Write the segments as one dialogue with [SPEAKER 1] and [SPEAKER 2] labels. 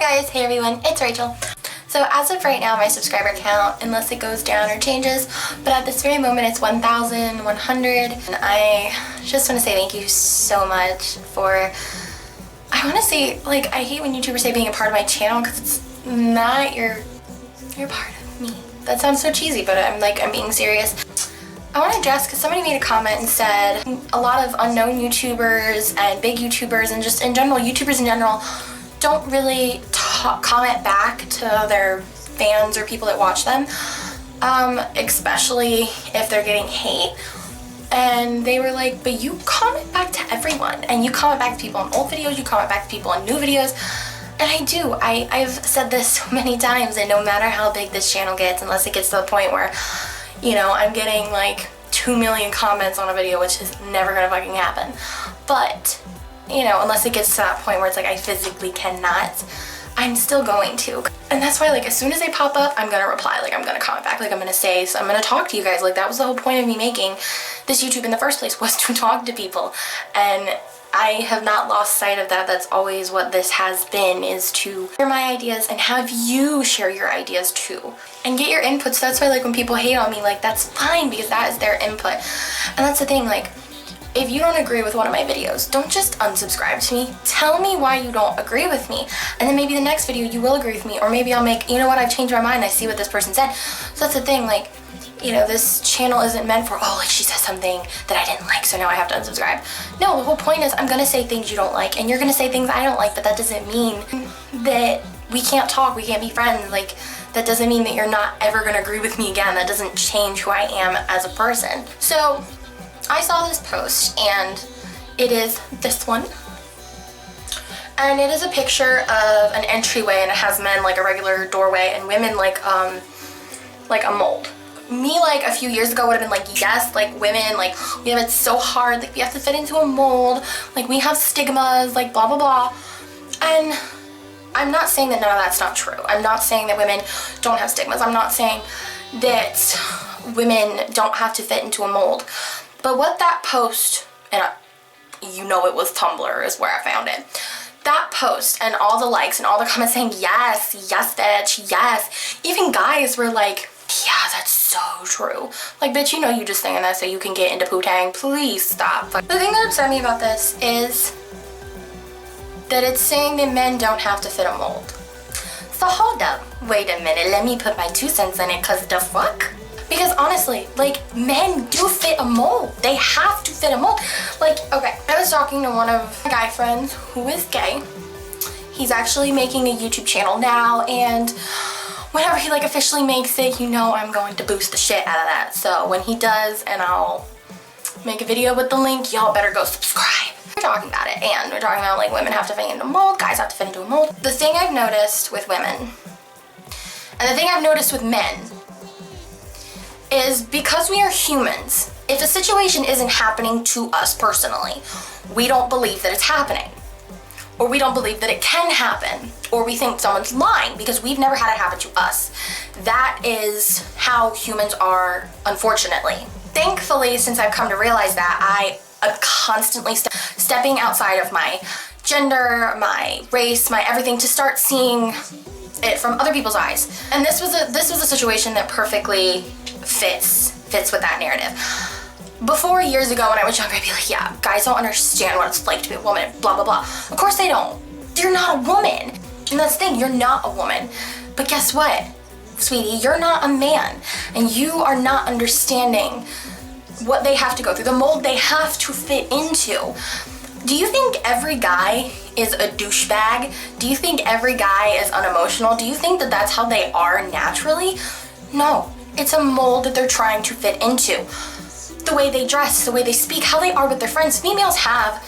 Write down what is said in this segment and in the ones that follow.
[SPEAKER 1] guys, hey everyone, it's Rachel. So as of right now, my subscriber count, unless it goes down or changes, but at this very moment it's 1,100, and I just want to say thank you so much for, I want to say, like, I hate when YouTubers say being a part of my channel, because it's not, you're part of me. That sounds so cheesy, but I'm being serious. I want to address, because somebody made a comment and said a lot of unknown YouTubers and big YouTubers and just in general, YouTubers in general, don't really comment back to their fans or people that watch them, especially if they're getting hate. And they were like, but you comment back to everyone, and you comment back to people on old videos, you comment back to people on new videos. And I do. I've said this so many times, and no matter how big this channel gets, unless it gets to the point where, you know, I'm getting like 2 million comments on a video, which is never gonna fucking happen. But, you know, unless it gets to that point where it's like I physically cannot, I'm still going to. And that's why, like, as soon as they pop up, I'm gonna reply, like, I'm gonna comment back, like, I'm gonna say, so I'm gonna talk to you guys. Like, that was the whole point of me making this YouTube in the first place, was to talk to people. And I have not lost sight of that. That's always what this has been, is to share my ideas and have you share your ideas too. And get your inputs. That's why, like, when people hate on me, like, that's fine, because that is their input. And that's the thing, like, if you don't agree with one of my videos, don't just unsubscribe to me. Tell me why you don't agree with me. And then maybe the next video you will agree with me, or maybe I'll make, you know what, I've changed my mind, I see what this person said. So that's the thing, like, you know, this channel isn't meant for, oh, like, she said something that I didn't like, so now I have to unsubscribe. No, the whole point is I'm gonna say things you don't like, and you're gonna say things I don't like, but that doesn't mean that we can't talk, we can't be friends. Like, that doesn't mean that you're not ever gonna agree with me again. That doesn't change who I am as a person. So I saw this post, and it is this one. And it is a picture of an entryway, and it has men like a regular doorway and women like a mold. Me, like, a few years ago would have been like, yes, like, women, like, we have it so hard, like, we have to fit into a mold, like, we have stigmas, like, blah, blah, blah. And I'm not saying that none of that's not true. I'm not saying that women don't have stigmas. I'm not saying that women don't have to fit into a mold. But what that post, and you know it was Tumblr is where I found it, that post and all the likes and all the comments saying, yes, yes, bitch, yes. Even guys were like, yeah, that's so true. Like, bitch, you know you just saying that so you can get into Poo-Tang. Please stop. The thing that upset me about this is that it's saying that men don't have to fit a mold. So hold up, wait a minute, let me put my 2 cents in it, cause the fuck? Because honestly, like, men do fit a mold. They have to fit a mold. Like, okay, I was talking to one of my guy friends who is gay. He's actually making a YouTube channel now, and whenever he, like, officially makes it, you know I'm going to boost the shit out of that. So when he does, and I'll make a video with the link, y'all better go subscribe. We're talking about it, and we're talking about, like, women have to fit into a mold, guys have to fit into a mold. The thing I've noticed with women, and the thing I've noticed with men, is because we are humans, if a situation isn't happening to us personally, we don't believe that it's happening. Or we don't believe that it can happen. Or we think someone's lying because we've never had it happen to us. That is how humans are, unfortunately. Thankfully, since I've come to realize that, I am constantly stepping outside of my gender, my race, my everything, to start seeing it from other people's eyes. And this was a situation that perfectly fits with that narrative. Before, years ago, when I was younger, I'd be like, yeah, guys don't understand what it's like to be a woman, blah, blah, blah. Of course they don't. You're not a woman. And that's the thing, you're not a woman. But guess what, sweetie, you're not a man. And you are not understanding what they have to go through, the mold they have to fit into. Do you think every guy is a douchebag? Do you think every guy is unemotional? Do you think that that's how they are naturally? No, it's a mold that they're trying to fit into. The way they dress, the way they speak, how they are with their friends. Females have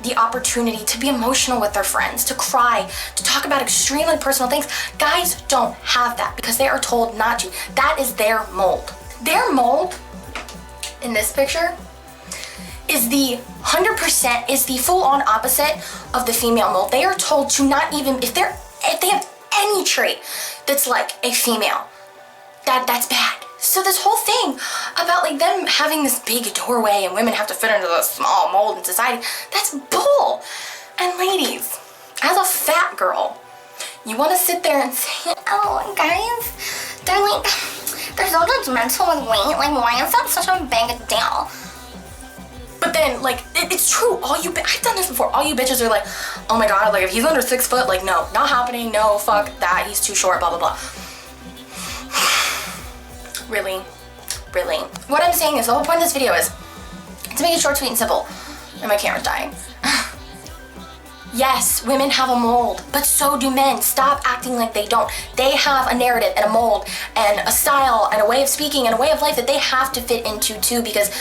[SPEAKER 1] the opportunity to be emotional with their friends, to cry, to talk about extremely personal things. Guys don't have that because they are told not to. That is their mold. Their mold, in this picture, is the 100%, is the full-on opposite of the female mold. They are told to not even, if they have any trait that's like a female, that's bad. So this whole thing about, like, them having this big doorway and women have to fit into the small mold in society, that's bull. And ladies, as a fat girl, You want to sit there and say, oh, guys, they're so judgmental with weight. Like, why is that such a big deal? But then, like, it's true. I've done this before. All you bitches are like, oh my god, like, if he's under 6 foot, like, no, not happening. No, fuck that. He's too short, blah, blah, blah. Really? Really? What I'm saying is, the whole point of this video is to make it short, sweet, and simple. And my camera's dying. Yes, women have a mold, but so do men. Stop acting like they don't. They have a narrative and a mold and a style and a way of speaking and a way of life that they have to fit into too, because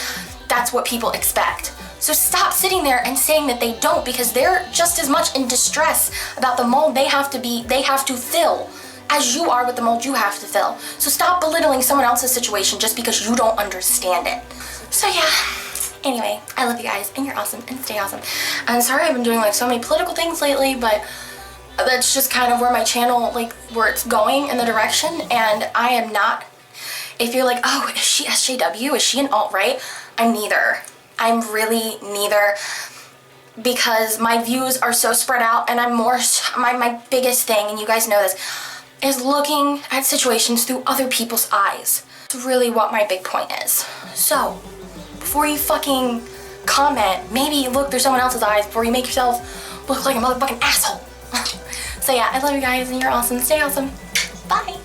[SPEAKER 1] that's what people expect. So stop sitting there and saying that they don't, because they're just as much in distress about the mold they have to fill as you are with the mold you have to fill. So stop belittling someone else's situation just because you don't understand it. So yeah. Anyway, I love you guys, and you're awesome, and stay awesome. I'm sorry I've been doing like so many political things lately, but that's just kind of where my channel, like, where it's going in the direction, and I am not, if you're like, oh, is she SJW? Is she an alt-right? I'm neither. I'm really neither, because my views are so spread out, and I'm more, my biggest thing, and you guys know this, is looking at situations through other people's eyes. It's really what my big point is. So, before you fucking comment, maybe look through someone else's eyes before you make yourself look like a motherfucking asshole. So yeah, I love you guys, and you're awesome. Stay awesome. Bye.